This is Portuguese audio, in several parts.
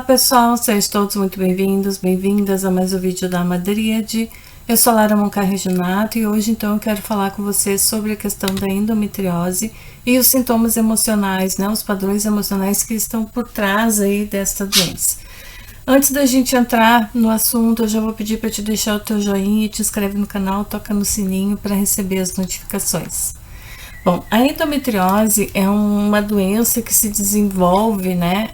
pessoal, sejam todos muito bem-vindos, bem-vindas a mais um vídeo da Madríade. Eu sou Lara Moncar Reginato e hoje então eu quero falar com vocês sobre a questão da endometriose e os sintomas emocionais, né, os padrões emocionais que estão por trás aí desta doença. Antes da gente entrar no assunto, eu já vou pedir para te deixar o teu joinha e te inscreve no canal, toca no sininho para receber as notificações. Bom, a endometriose é uma doença que se desenvolve, né,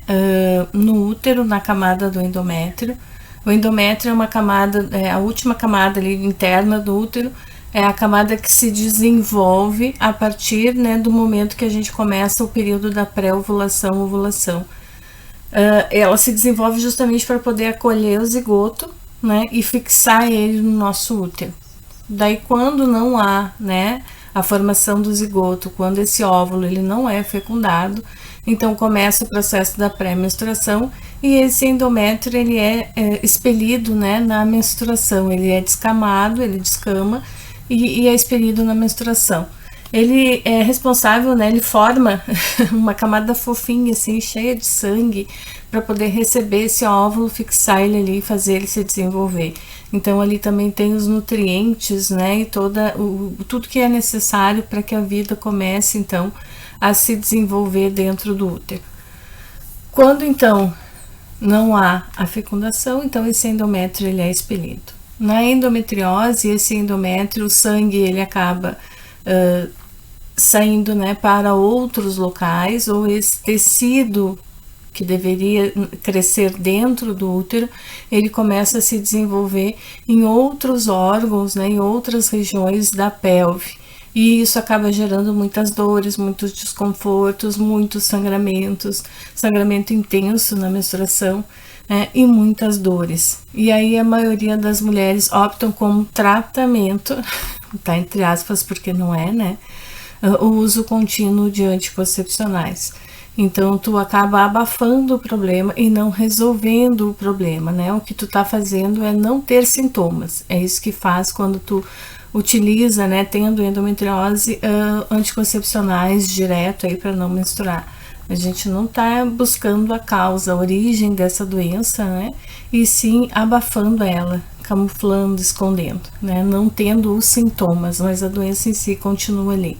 no útero, na camada do endométrio. O endométrio é uma camada, a última camada ali interna do útero, é a camada que se desenvolve a partir, né, do momento que a gente começa o período da pré-ovulação, ovulação. Ela se desenvolve justamente para poder acolher o zigoto, né, e fixar ele no nosso útero. Daí, quando não há, né, a formação do zigoto, quando esse óvulo ele não é fecundado, então começa o processo da pré-menstruação e esse endométrio ele é expelido, né, na menstruação, ele é descamado, ele descama e é expelido na menstruação. Ele é responsável, né, ele forma uma camada fofinha assim, cheia de sangue, para poder receber esse óvulo, fixar ele ali e fazer ele se desenvolver. Então ali também tem os nutrientes, né, e tudo que é necessário para que a vida comece então a se desenvolver dentro do útero. Quando então não há a fecundação, então esse endométrio ele é expelido. Na endometriose, esse endométrio, o sangue ele acaba saindo, né, para outros locais, ou esse tecido que deveria crescer dentro do útero, ele começa a se desenvolver em outros órgãos, né, em outras regiões da pelve. E isso acaba gerando muitas dores, muitos desconfortos, muitos sangramentos, sangramento intenso na menstruação, né, e muitas dores. E aí a maioria das mulheres optam como tratamento, tá entre aspas porque não é, né, o uso contínuo de anticoncepcionais. Então, tu acaba abafando o problema e não resolvendo o problema, né? O que tu tá fazendo é não ter sintomas. É isso que faz quando tu utiliza, né, tendo endometriose, anticoncepcionais direto aí para não menstruar. A gente não tá buscando a causa, a origem dessa doença, né? E sim abafando ela, camuflando, escondendo, né? Não tendo os sintomas, mas a doença em si continua ali.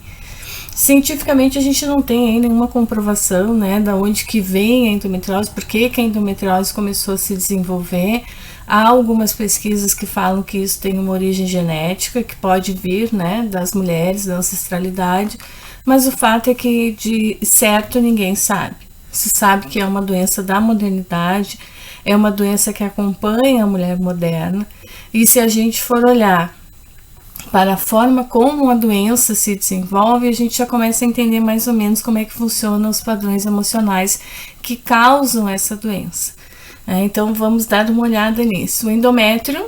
Cientificamente a gente não tem aí nenhuma comprovação, né, da onde que vem a endometriose, por que a endometriose começou a se desenvolver. Há algumas pesquisas que falam que isso tem uma origem genética, que pode vir, né, das mulheres, da ancestralidade, mas o fato é que de certo ninguém sabe. Se sabe que é uma doença da modernidade, é uma doença que acompanha a mulher moderna, e se a gente for olhar para a forma como a doença se desenvolve, a gente já começa a entender mais ou menos como é que funcionam os padrões emocionais que causam essa doença. Então vamos dar uma olhada nisso. O endométrio,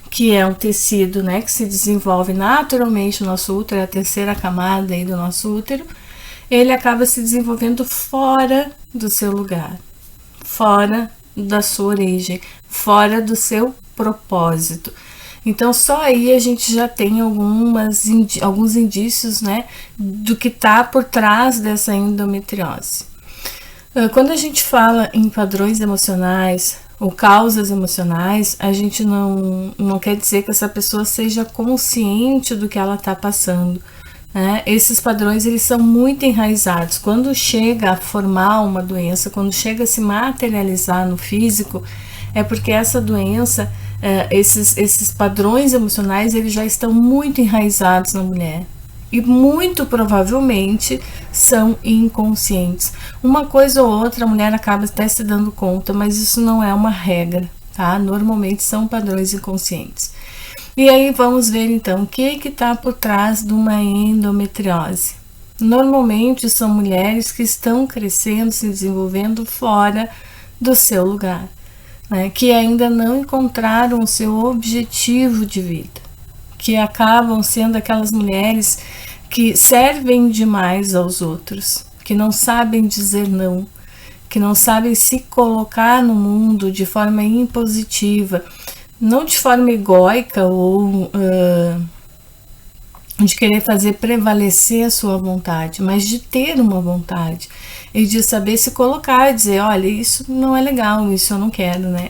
que é um tecido, né, que se desenvolve naturalmente no nosso útero, é a terceira camada aí do nosso útero, ele acaba se desenvolvendo fora do seu lugar, fora da sua origem, fora do seu propósito. Então, só aí a gente já tem alguns indícios, né, do que está por trás dessa endometriose. Quando a gente fala em padrões emocionais ou causas emocionais, a gente não quer dizer que essa pessoa seja consciente do que ela está passando, né? Esses padrões, eles são muito enraizados. Quando chega a formar uma doença, quando chega a se materializar no físico, é porque essa doença, esses padrões emocionais, eles já estão muito enraizados na mulher e muito provavelmente são inconscientes. Uma coisa ou outra a mulher acaba até se dando conta, mas isso não é uma regra, tá? Normalmente são padrões inconscientes. E aí vamos ver então o que está por trás de uma endometriose. Normalmente são mulheres que estão crescendo, se desenvolvendo fora do seu lugar, né, que ainda não encontraram o seu objetivo de vida, que acabam sendo aquelas mulheres que servem demais aos outros, que não sabem dizer não, que não sabem se colocar no mundo de forma impositiva, não de forma egóica ou de querer fazer prevalecer a sua vontade, mas de ter uma vontade e de saber se colocar e dizer, olha, isso não é legal, isso eu não quero, né?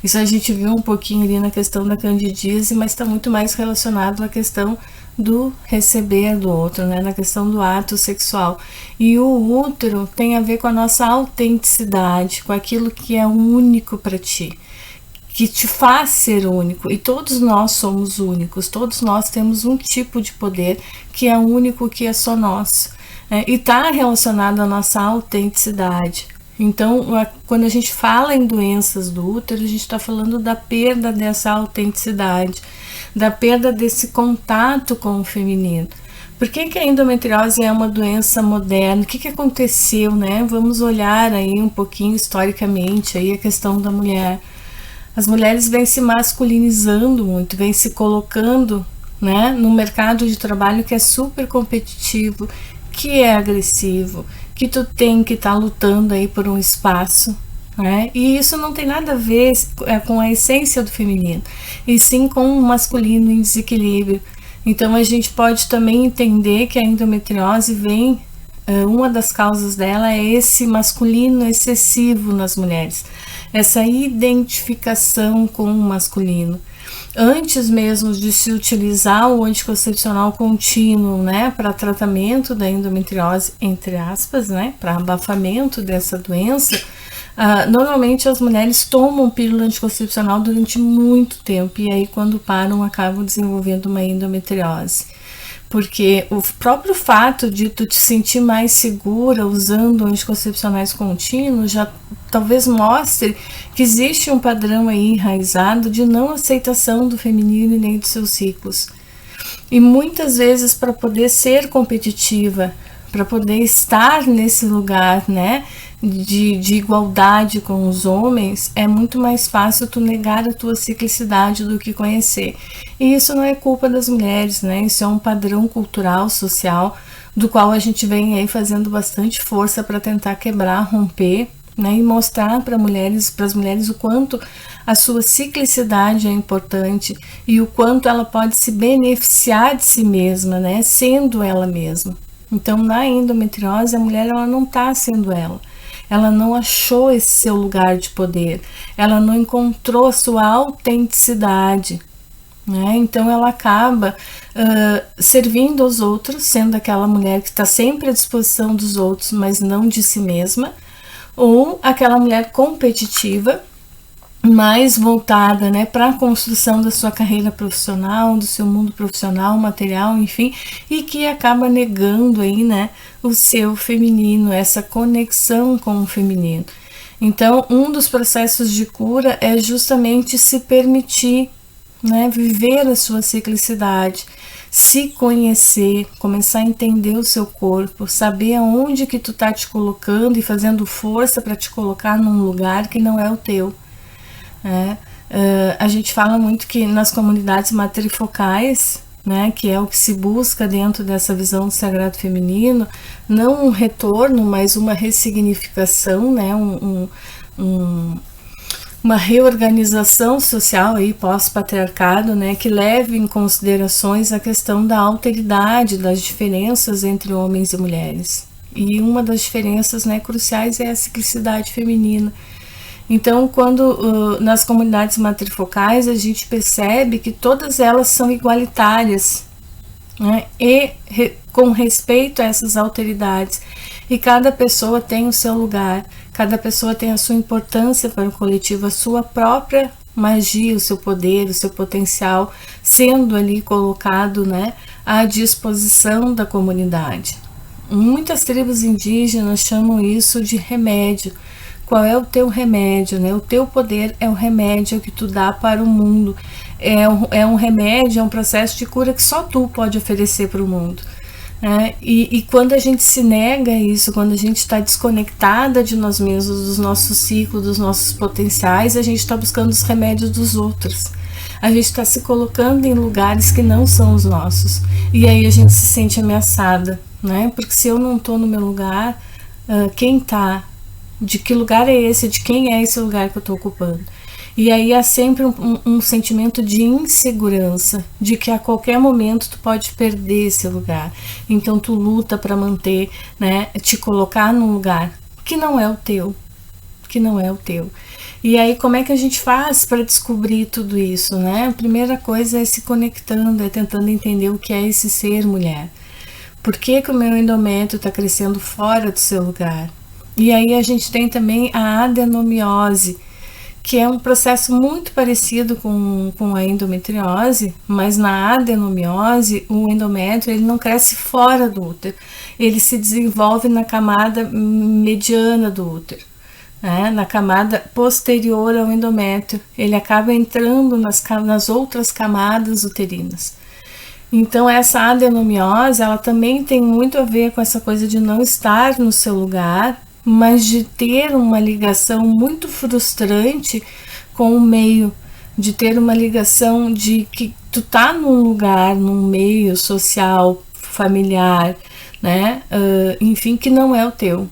Isso a gente viu um pouquinho ali na questão da candidíase, mas está muito mais relacionado à questão do receber do outro, né? Na questão do ato sexual. E o útero tem a ver com a nossa autenticidade, com aquilo que é único para ti, que te faz ser único, e todos nós somos únicos, todos nós temos um tipo de poder que é único, que é só nosso, né? E está relacionado à nossa autenticidade. Então, quando a gente fala em doenças do útero, a gente está falando da perda dessa autenticidade, da perda desse contato com o feminino. Por que a endometriose é uma doença moderna? O que aconteceu, né? Vamos olhar aí um pouquinho historicamente aí a questão da mulher. As mulheres vêm se masculinizando muito, vêm se colocando, né, no mercado de trabalho que é super competitivo, que é agressivo, que tu tem que estar lutando aí por um espaço, né? E isso não tem nada a ver com a essência do feminino, e sim com o masculino em desequilíbrio. Então a gente pode também entender que a endometriose vem, uma das causas dela é esse masculino excessivo nas mulheres, essa identificação com o masculino. Antes mesmo de se utilizar o anticoncepcional contínuo, né, para tratamento da endometriose, entre aspas, né, para abafamento dessa doença, normalmente as mulheres tomam pílula anticoncepcional durante muito tempo, e aí quando param acabam desenvolvendo uma endometriose. Porque o próprio fato de tu te sentir mais segura usando anticoncepcionais contínuos já talvez mostre que existe um padrão aí enraizado de não aceitação do feminino e nem dos seus ciclos. E muitas vezes, para poder ser competitiva, para poder estar nesse lugar, né, de igualdade com os homens, é muito mais fácil tu negar a tua ciclicidade do que conhecer. E isso não é culpa das mulheres, né? Isso é um padrão cultural, social, do qual a gente vem aí fazendo bastante força para tentar quebrar, romper, né? E mostrar para as mulheres o quanto a sua ciclicidade é importante e o quanto ela pode se beneficiar de si mesma, né? Sendo ela mesma. Então, na endometriose, a mulher ela não está sendo ela. Ela não achou esse seu lugar de poder. Ela não encontrou a sua autenticidade, né? Então, ela acaba servindo aos outros, sendo aquela mulher que está sempre à disposição dos outros, mas não de si mesma, ou aquela mulher competitiva, mais voltada, né, para a construção da sua carreira profissional, do seu mundo profissional, material, enfim, e que acaba negando aí, né, o seu feminino, essa conexão com o feminino. Então, um dos processos de cura é justamente se permitir, né, viver a sua ciclicidade, se conhecer, começar a entender o seu corpo, saber aonde que tu tá te colocando e fazendo força para te colocar num lugar que não é o teu. A gente fala muito que nas comunidades matrifocais, né, que é o que se busca dentro dessa visão do sagrado feminino, não um retorno, mas uma ressignificação, né, uma reorganização social aí pós-patriarcado, né, que leve em considerações a questão da alteridade, das diferenças entre homens e mulheres. E uma das diferenças, né, cruciais é a ciclicidade feminina. Então, quando nas comunidades matrifocais a gente percebe que todas elas são igualitárias, né, e com respeito a essas alteridades, e cada pessoa tem o seu lugar, cada pessoa tem a sua importância para o coletivo, a sua própria magia, o seu poder, o seu potencial, sendo ali colocado, né, à disposição da comunidade. Muitas tribos indígenas chamam isso de remédio. Qual é o teu remédio, né? O teu poder é o remédio que tu dá para o mundo. É um remédio, é um processo de cura que só tu pode oferecer para o mundo. Né? E quando a gente se nega isso, quando a gente está desconectada de nós mesmos, dos nossos ciclos, dos nossos potenciais, a gente está buscando os remédios dos outros. A gente está se colocando em lugares que não são os nossos. E aí a gente se sente ameaçada, né? Porque se eu não estou no meu lugar, quem está? De que lugar é esse? De quem é esse lugar que eu estou ocupando? E aí há sempre um sentimento de insegurança, de que a qualquer momento tu pode perder esse lugar. Então tu luta para manter, né, te colocar num lugar que não é o teu, que não é o teu. E aí como é que a gente faz para descobrir tudo isso, né? A primeira coisa é se conectando, é tentando entender o que é esse ser mulher. Por que que o meu endométrio está crescendo fora do seu lugar? E aí a gente tem também a adenomiose, que é um processo muito parecido com a endometriose, mas na adenomiose o endométrio ele não cresce fora do útero, ele se desenvolve na camada mediana do útero, né? Na camada posterior ao endométrio, ele acaba entrando nas outras camadas uterinas. Então essa adenomiose, ela também tem muito a ver com essa coisa de não estar no seu lugar, mas de ter uma ligação muito frustrante com o meio, de ter uma ligação de que tu tá num lugar, num meio social, familiar, né? Enfim, que não é o teu.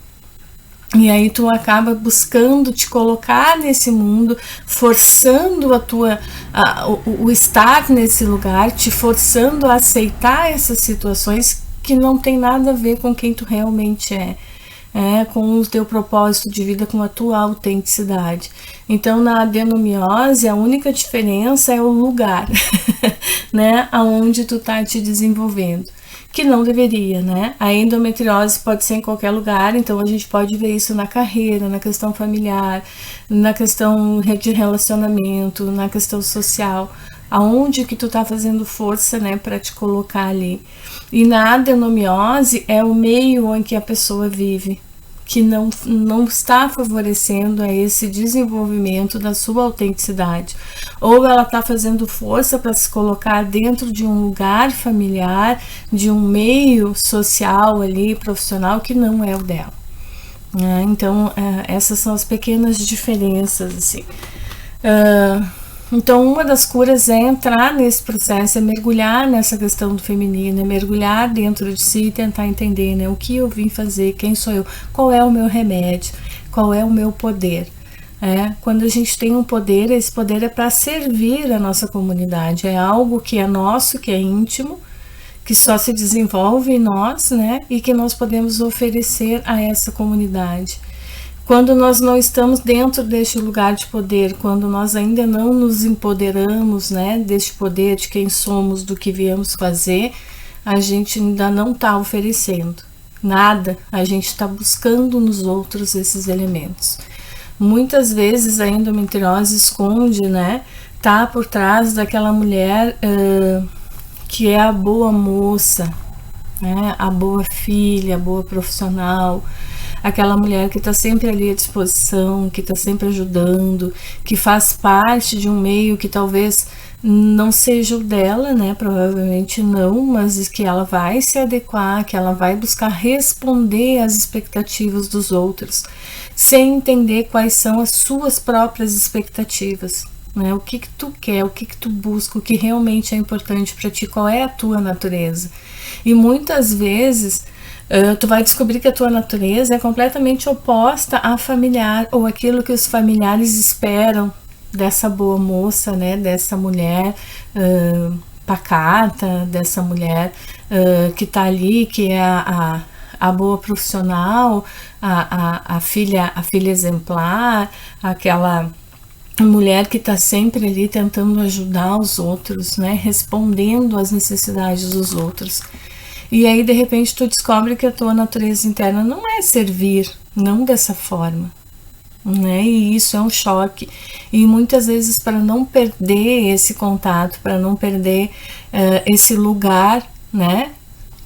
E aí tu acaba buscando te colocar nesse mundo, forçando o estar nesse lugar, te forçando a aceitar essas situações que não tem nada a ver com quem tu realmente é. Com o teu propósito de vida, com a tua autenticidade. Então, na adenomiose, a única diferença é o lugar, né, aonde tu tá te desenvolvendo, que não deveria, né? A endometriose pode ser em qualquer lugar, então a gente pode ver isso na carreira, na questão familiar, na questão de relacionamento, na questão social, aonde que tu tá fazendo força, né, para te colocar ali. E na adenomiose é o meio em que a pessoa vive, que não está favorecendo a esse desenvolvimento da sua autenticidade. Ou ela está fazendo força para se colocar dentro de um lugar familiar, de um meio social ali, profissional, que não é o dela. Então, essas são as pequenas diferenças, assim. Então, uma das curas é entrar nesse processo, é mergulhar nessa questão do feminino, é mergulhar dentro de si e tentar entender, né, o que eu vim fazer, quem sou eu, qual é o meu remédio, qual é o meu poder. Quando a gente tem um poder, esse poder é para servir a nossa comunidade, é algo que é nosso, que é íntimo, que só se desenvolve em nós, né, e que nós podemos oferecer a essa comunidade. Quando nós não estamos dentro deste lugar de poder, quando nós ainda não nos empoderamos, né, deste poder, de quem somos, do que viemos fazer, a gente ainda não está oferecendo nada, a gente está buscando nos outros esses elementos. Muitas vezes a endometriose esconde, né, tá por trás daquela mulher que é a boa moça, né, a boa filha, a boa profissional, aquela mulher que está sempre ali à disposição, que está sempre ajudando, que faz parte de um meio que talvez não seja o dela, né? Provavelmente não, mas que ela vai se adequar, que ela vai buscar responder às expectativas dos outros, sem entender quais são as suas próprias expectativas, né? O que tu quer, o que tu busca, o que realmente é importante para ti, qual é a tua natureza. E muitas vezes tu vai descobrir que a tua natureza é completamente oposta à familiar, ou aquilo que os familiares esperam dessa boa moça, né, dessa mulher pacata, dessa mulher que tá ali, que é a boa profissional, a filha exemplar, aquela mulher que está sempre ali tentando ajudar os outros, né, respondendo às necessidades dos outros. E aí, de repente, tu descobre que a tua natureza interna não é servir, não dessa forma, né? E isso é um choque. E muitas vezes, para não perder esse contato, para não perder esse lugar, né,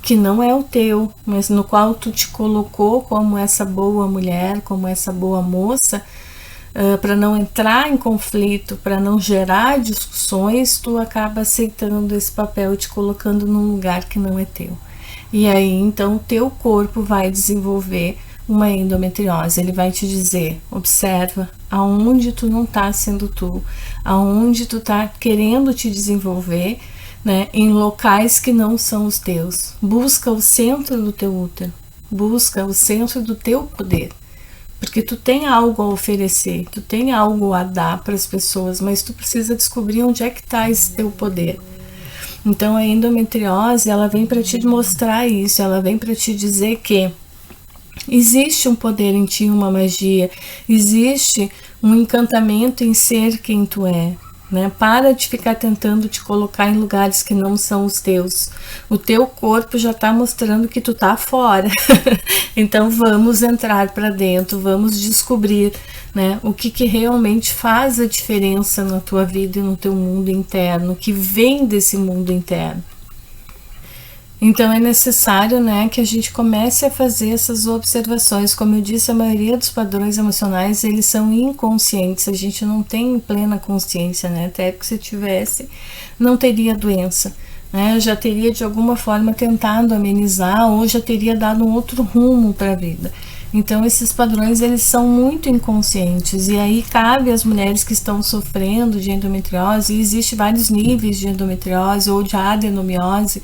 que não é o teu, mas no qual tu te colocou como essa boa mulher, como essa boa moça, para não entrar em conflito, para não gerar discussões, tu acaba aceitando esse papel e te colocando num lugar que não é teu. E aí, então, o teu corpo vai desenvolver uma endometriose. Ele vai te dizer, observa aonde tu não tá sendo tu, aonde tu tá querendo te desenvolver, né, em locais que não são os teus. Busca o centro do teu útero, busca o centro do teu poder, Porque tu tem algo a oferecer, tu tem algo a dar para as pessoas, mas tu precisa descobrir onde é que está esse teu poder. Então a endometriose, ela vem para te mostrar isso, ela vem para te dizer que existe um poder em ti, uma magia, existe um encantamento em ser quem tu é. Né? Para de ficar tentando te colocar em lugares que não são os teus. O teu corpo já está mostrando que tu tá fora. Então vamos entrar para dentro, vamos descobrir, né, o que realmente faz a diferença na tua vida e no teu mundo interno, que vem desse mundo interno. Então é necessário, né, que a gente comece a fazer essas observações. Como eu disse, a maioria dos padrões emocionais, eles são inconscientes, a gente não tem plena consciência, né, até que se tivesse, não teria doença, né, já teria de alguma forma tentado amenizar ou já teria dado um outro rumo para a vida. Então esses padrões, eles são muito inconscientes, e aí cabe às mulheres que estão sofrendo de endometriose, e existe vários níveis de endometriose ou de adenomiose,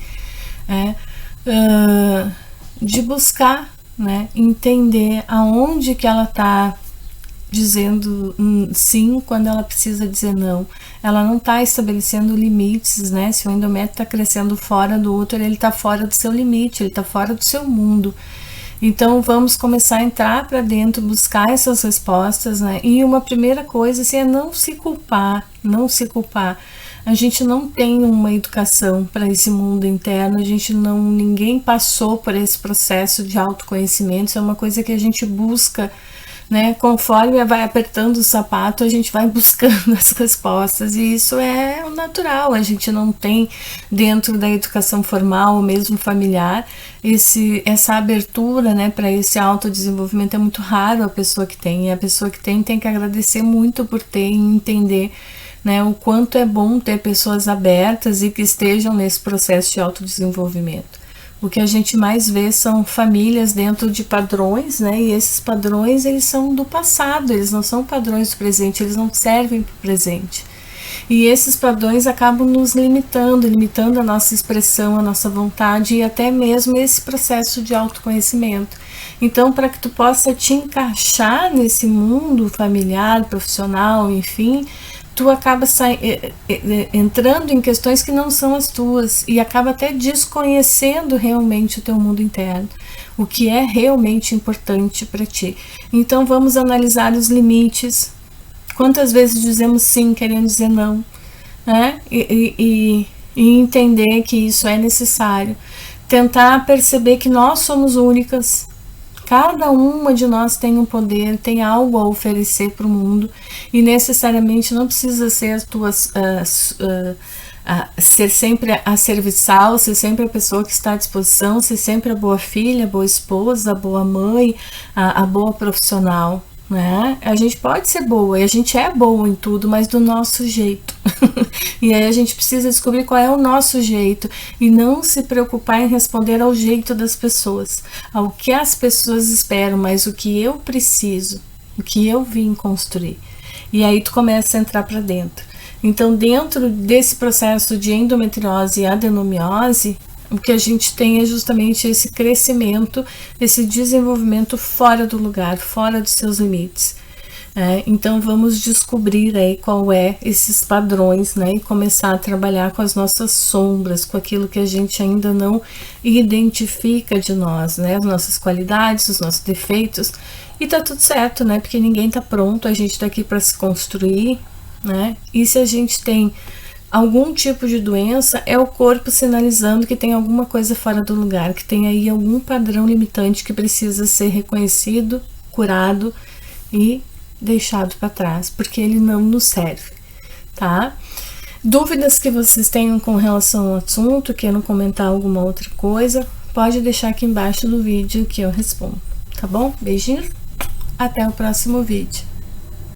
de buscar, né, entender aonde que ela está dizendo sim quando ela precisa dizer não. Ela não está estabelecendo limites, né? Se o endométrio está crescendo fora do útero, ele está fora do seu limite, ele está fora do seu mundo. Então vamos começar a entrar para dentro, buscar essas respostas, né? E uma primeira coisa assim, é não se culpar, não se culpar. A gente não tem uma educação para esse mundo interno, ninguém passou por esse processo de autoconhecimento, isso é uma coisa que a gente busca, né? Conforme vai apertando o sapato, a gente vai buscando as respostas, e isso é o natural. A gente não tem dentro da educação formal ou mesmo familiar essa abertura, né, para esse autodesenvolvimento. É muito raro a pessoa que tem, e a pessoa que tem que agradecer muito por ter e entender, né, o quanto é bom ter pessoas abertas e que estejam nesse processo de autodesenvolvimento. O que a gente mais vê são famílias dentro de padrões, né, e esses padrões, eles são do passado, eles não são padrões do presente, eles não servem para o presente. E esses padrões acabam nos limitando a nossa expressão, a nossa vontade e até mesmo esse processo de autoconhecimento. Então, para que tu possa te encaixar nesse mundo familiar, profissional, enfim, tu acaba entrando em questões que não são as tuas e acaba até desconhecendo realmente o teu mundo interno, o que é realmente importante para ti. Então vamos analisar os limites, quantas vezes dizemos sim querendo dizer não, né? E entender que isso é necessário, tentar perceber que nós somos únicas. Cada uma de nós tem um poder, tem algo a oferecer para o mundo, e necessariamente não precisa ser as tuas, ser sempre a serviçal, ser sempre a pessoa que está à disposição, ser sempre a boa filha, a boa esposa, a boa mãe, a boa profissional. Né? A gente pode ser boa, e a gente é boa em tudo, mas do nosso jeito. E aí a gente precisa descobrir qual é o nosso jeito e não se preocupar em responder ao jeito das pessoas, ao que as pessoas esperam, mas o que eu preciso, o que eu vim construir. E aí tu começa a entrar para dentro. Então, dentro desse processo de endometriose e adenomiose, o que a gente tem é justamente esse crescimento, esse desenvolvimento fora do lugar, fora dos seus limites. Então vamos descobrir aí qual é esses padrões, né, e começar a trabalhar com as nossas sombras, com aquilo que a gente ainda não identifica de nós, né, as nossas qualidades, os nossos defeitos, e tá tudo certo, né, porque ninguém tá pronto, a gente tá aqui para se construir, né, e se a gente tem algum tipo de doença, é o corpo sinalizando que tem alguma coisa fora do lugar, que tem aí algum padrão limitante que precisa ser reconhecido, curado e deixado para trás, porque ele não nos serve, tá? Dúvidas que vocês tenham com relação ao assunto, queiram comentar alguma outra coisa, pode deixar aqui embaixo do vídeo que eu respondo, tá bom? Beijinhos, até o próximo vídeo.